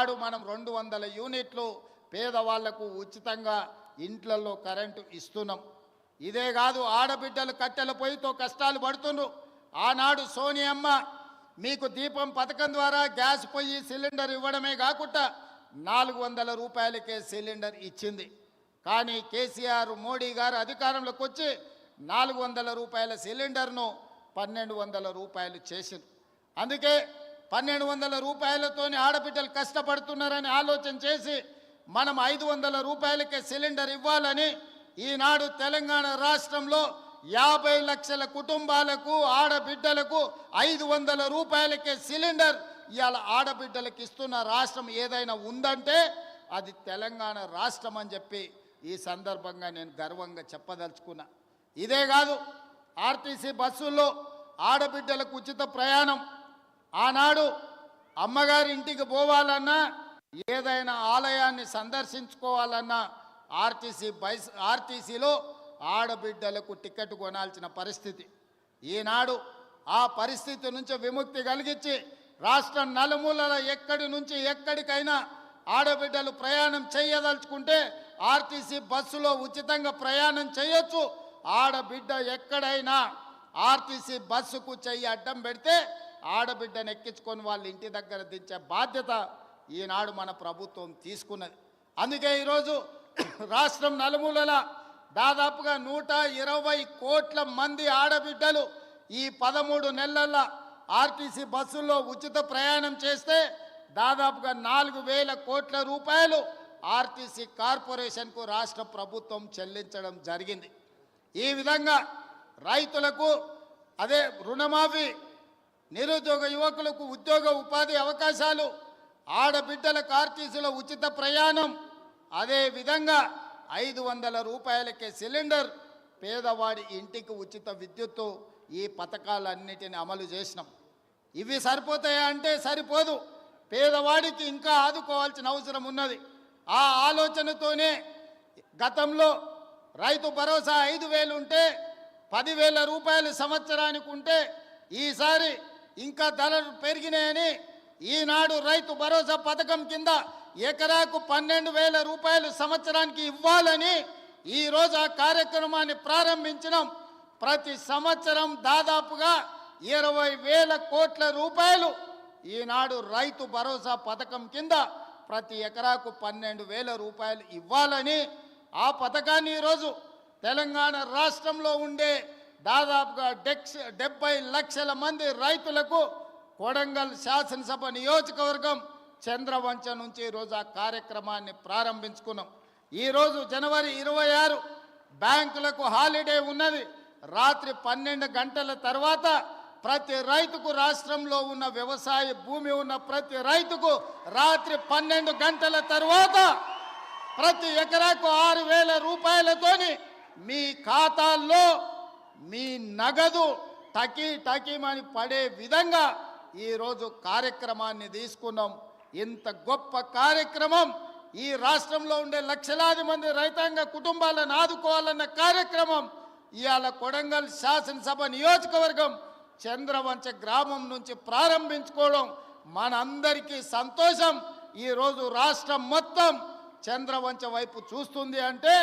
ఈనాడు మనం 200 యూనిట్లు పేదవాళ్లకు ఉచితంగా ఇంట్లలో కరెంటు ఇస్తున్నాం. ఇదే కాదు, ఆడబిడ్డలు కట్టెల పొయ్యితో కష్టాలు పడుతున్నారు. ఆనాడు సోనియమ్మ మీకు దీపం పథకం ద్వారా గ్యాస్ పొయ్యి సిలిండర్ ఇవ్వడమే కాకుండా 400 రూపాయలకే సిలిండర్ ఇచ్చింది. కానీ కేసీఆర్ మోడీ గారు అధికారంలోకి వచ్చి 400 రూపాయల సిలిండర్ను 1200 రూపాయలు చేసింది. అందుకే 1200 రూపాయలతోని ఆడబిడ్డలు కష్టపడుతున్నారని ఆలోచన చేసి మనం 500 రూపాయలకే సిలిండర్ ఇవ్వాలని ఈనాడు తెలంగాణ రాష్ట్రంలో 50 లక్షల కుటుంబాలకు ఆడబిడ్డలకు 500 రూపాయలకే సిలిండర్ ఇవాళ ఆడబిడ్డలకు ఇస్తున్న రాష్ట్రం ఏదైనా ఉందంటే అది తెలంగాణ రాష్ట్రం అని చెప్పి ఈ సందర్భంగా నేను గర్వంగా చెప్పదలుచుకున్నా. ఇదే కాదు, ఆర్టీసీ బస్సుల్లో ఆడబిడ్డలకు ఉచిత ప్రయాణం. ఆనాడు అమ్మగారి ఇంటికి పోవాలన్నా ఏదైనా ఆలయాన్ని సందర్శించుకోవాలన్నా ఆర్టీసీలో ఆడబిడ్డలకు టికెట్ కొనాల్సిన పరిస్థితి. ఈనాడు ఆ పరిస్థితి నుంచి విముక్తి కలిగించి రాష్ట్రం నలుమూలల ఎక్కడి నుంచి ఎక్కడికైనా ఆడబిడ్డలు ప్రయాణం చేయదలుచుకుంటే ఆర్టీసీ బస్సులో ఉచితంగా ప్రయాణం చేయొచ్చు. ఆడబిడ్డ ఎక్కడైనా ఆర్టీసీ బస్సుకు చెయ్యి అడ్డం పెడితే ఆడబిడ్డను ఎక్కించుకొని వాళ్ళ ఇంటి దగ్గర దించే బాధ్యత ఈనాడు మన ప్రభుత్వం తీసుకున్నది. అందుకే ఈరోజు రాష్ట్రం నలుమూలల దాదాపుగా 120 కోట్ల మంది ఆడబిడ్డలు ఈ 13 నెలల ఆర్టీసీ బస్సుల్లో ఉచిత ప్రయాణం చేస్తే దాదాపుగా 4000 కోట్ల రూపాయలు ఆర్టీసీ కార్పొరేషన్కు రాష్ట్ర ప్రభుత్వం చెల్లించడం జరిగింది. ఈ విధంగా రైతులకు అదే రుణమాఫీ, నిరుద్యోగ యువకులకు ఉద్యోగ ఉపాధి అవకాశాలు, ఆడబిడ్డలకు ఆర్టీసీలో ఉచిత ప్రయాణం, అదే విధంగా 500 రూపాయలకే సిలిండర్, పేదవాడి ఇంటికి ఉచిత విద్యుత్తు, ఈ పథకాలన్నిటిని అమలు చేసినాం. ఇవి సరిపోతాయా అంటే సరిపోదు. పేదవాడికి ఇంకా ఆదుకోవాల్సిన అవసరం ఉన్నది. ఆ ఆలోచనతోనే గతంలో రైతు భరోసా 5,000 ఉంటే 10,000 రూపాయలు సంవత్సరానికి ఉంటే ఈసారి ఇంకా ధరలు పెరిగినాయని ఈనాడు రైతు భరోసా పథకం కింద ఎకరాకు 12,000 రూపాయలు సంవత్సరానికి ఇవ్వాలని ఈరోజు ఆ కార్యక్రమాన్ని ప్రారంభించినాం. ప్రతి సంవత్సరం దాదాపుగా 20,000 కోట్ల రూపాయలు ఈనాడు రైతు భరోసా పథకం కింద ప్రతి ఎకరాకు 12,000 రూపాయలు ఇవ్వాలని ఆ పథకాన్ని ఈరోజు తెలంగాణ రాష్ట్రంలో ఉండే దాదాపుగా 70 లక్షల మంది రైతులకు కొడంగల్ శాసనసభ నియోజకవర్గం చంద్రవంచ నుంచి ఈరోజు ఆ కార్యక్రమాన్ని ప్రారంభించుకున్నాం. ఈరోజు జనవరి 26 బ్యాంకులకు హాలిడే ఉన్నది. రాత్రి 12 గంటల తర్వాత ప్రతి రైతుకు, రాష్ట్రంలో ఉన్న వ్యవసాయ భూమి ఉన్న ప్రతి రైతుకు రాత్రి 12 గంటల తర్వాత ప్రతి ఎకరాకు 6,000 రూపాయలతోని మీ ఖాతాల్లో మీ నగదు టకీమని పడే విధంగా ఈరోజు కార్యక్రమాన్ని తీసుకున్నాం. ఇంత గొప్ప కార్యక్రమం, ఈ రాష్ట్రంలో ఉండే లక్షలాది మంది రైతాంగ కుటుంబాలను ఆదుకోవాలన్న కార్యక్రమం ఇవాళ కొడంగల్ శాసనసభ నియోజకవర్గం చంద్రవంచ గ్రామం నుంచి ప్రారంభించుకోవడం మనందరికీ సంతోషం. ఈరోజు రాష్ట్రం మొత్తం చంద్రవంచ వైపు చూస్తుంది అంటే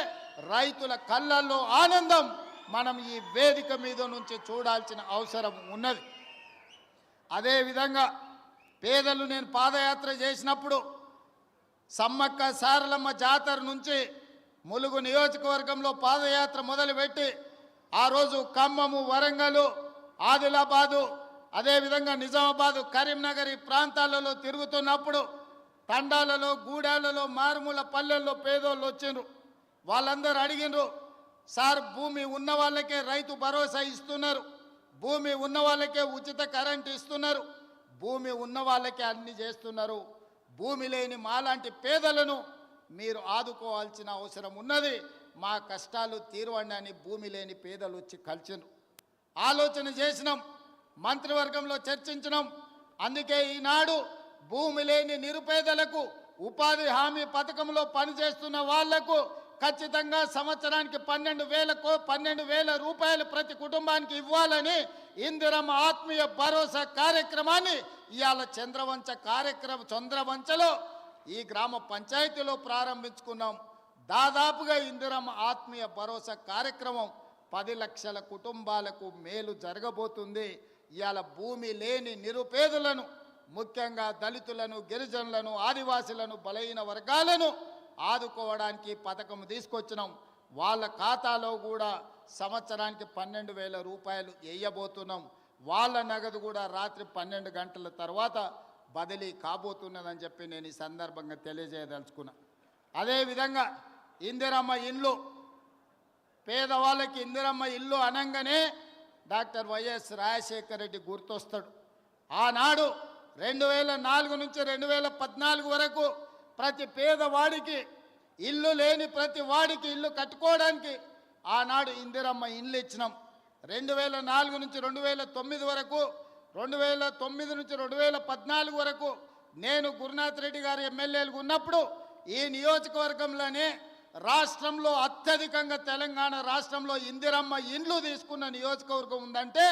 రైతుల కళ్ళల్లో ఆనందం మనం ఈ వేదిక మీద నుంచి చూడాల్సిన అవసరం ఉన్నది. అదేవిధంగా పేదలు, నేను పాదయాత్ర చేసినప్పుడు సమ్మక్క సారలమ్మ జాతర నుంచి ములుగు నియోజకవర్గంలో పాదయాత్ర మొదలుపెట్టి ఆ రోజు ఖమ్మము, వరంగల్, ఆదిలాబాదు, అదేవిధంగా నిజామాబాదు, కరీంనగర్ ఈ ప్రాంతాలలో తిరుగుతున్నప్పుడు తండాలలో, గూడాలలో, మారుమూల పల్లెల్లో పేదోళ్ళు వచ్చిండ్రు. వాళ్ళందరూ అడిగినరు, సార్ భూమి ఉన్న వాళ్ళకే రైతు భరోసా ఇస్తున్నారు, భూమి ఉన్న వాళ్ళకే ఉచిత కరెంట్ ఇస్తున్నారు, భూమి ఉన్న వాళ్ళకే అన్ని చేస్తున్నారు, భూమి లేని మాలాంటి పేదలను మీరు ఆదుకోవాల్సిన అవసరం ఉన్నది, మా కష్టాలు తీరవండి అని భూమి లేని పేదలు వచ్చి కలిసినారు. ఆలోచన చేసినాం, మంత్రివర్గంలో చర్చించినాం. అందుకే ఈనాడు భూమి లేని నిరుపేదలకు ఉపాధి హామీ పథకంలో పనిచేస్తున్న వాళ్లకు ఖచ్చితంగా సంవత్సరానికి 12,000 రూపాయలు ప్రతి కుటుంబానికి ఇవ్వాలని ఇందిరమ్మ ఆత్మీయ భరోసా కార్యక్రమాన్ని ఇవాళ చంద్రవంచలో ఈ గ్రామ పంచాయతీలో ప్రారంభించుకున్నాం. దాదాపుగా ఇందిరమ్మ ఆత్మీయ భరోసా కార్యక్రమం 10 లక్షల కుటుంబాలకు మేలు జరగబోతుంది. ఇవాళ భూమి లేని నిరుపేదలను, ముఖ్యంగా దళితులను, గిరిజనులను, ఆదివాసులను, బలహీన వర్గాలను ఆదుకోవడానికి పథకం తీసుకొచ్చినాం. వాళ్ళ ఖాతాలో కూడా సంవత్సరానికి 12,000 రూపాయలు వేయబోతున్నాం. వాళ్ళ నగదు కూడా రాత్రి 12 గంటల తర్వాత బదిలీ కాబోతున్నదని చెప్పి నేను ఈ సందర్భంగా తెలియజేయదలుచుకున్నా. అదేవిధంగా ఇందిరమ్మ ఇల్లు, పేదవాళ్ళకి ఇందిరమ్మ ఇల్లు అనగానే డాక్టర్ వైఎస్ రాజశేఖర రెడ్డి గుర్తొస్తాడు. ఆనాడు 2004 నుంచి 2014 వరకు ప్రతి పేదవాడికి ఇల్లు లేని ప్రతి వాడికి ఇల్లు కట్టుకోవడానికి ఆనాడు ఇందిరమ్మ ఇల్లు ఇచ్చినాం. 2004 నుంచి 2009 వరకు, 2009 నుంచి 2014 వరకు నేను గురునాథ్ రెడ్డి గారు ఎమ్మెల్యేలుగా ఉన్నప్పుడు ఈ నియోజకవర్గంలోనే రాష్ట్రంలో అత్యధికంగా తెలంగాణ రాష్ట్రంలో ఇందిరమ్మ ఇండ్లు తీసుకున్న నియోజకవర్గం ఉందంటే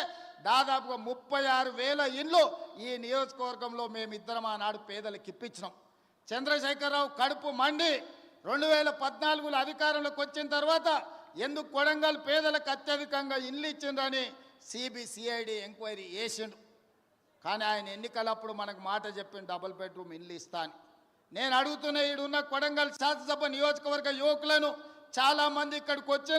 దాదాపుగా 36,000 ఇండ్లు ఈ నియోజకవర్గంలో మేమిద్దరం ఆనాడు పేదలకు ఇప్పించినాం. చంద్రశేఖరరావు కడుపు మండి 2014లో అధికారంలోకి వచ్చిన తర్వాత ఎందుకు కొడంగల్ పేదలకు అత్యధికంగా ఇండ్లు ఇచ్చిండ్రని సిబిసిఐడి ఎంక్వైరీ చేసిండు. కానీ ఆయన ఎన్నికలప్పుడు మనకు మాట చెప్పిన డబుల్ బెడ్రూమ్ ఇల్లు ఇస్తా అని. నేను అడుగుతున్న ఈడున్న కొడంగల్ శాసనసభ నియోజకవర్గ యువకులను చాలామంది ఇక్కడికి వచ్చి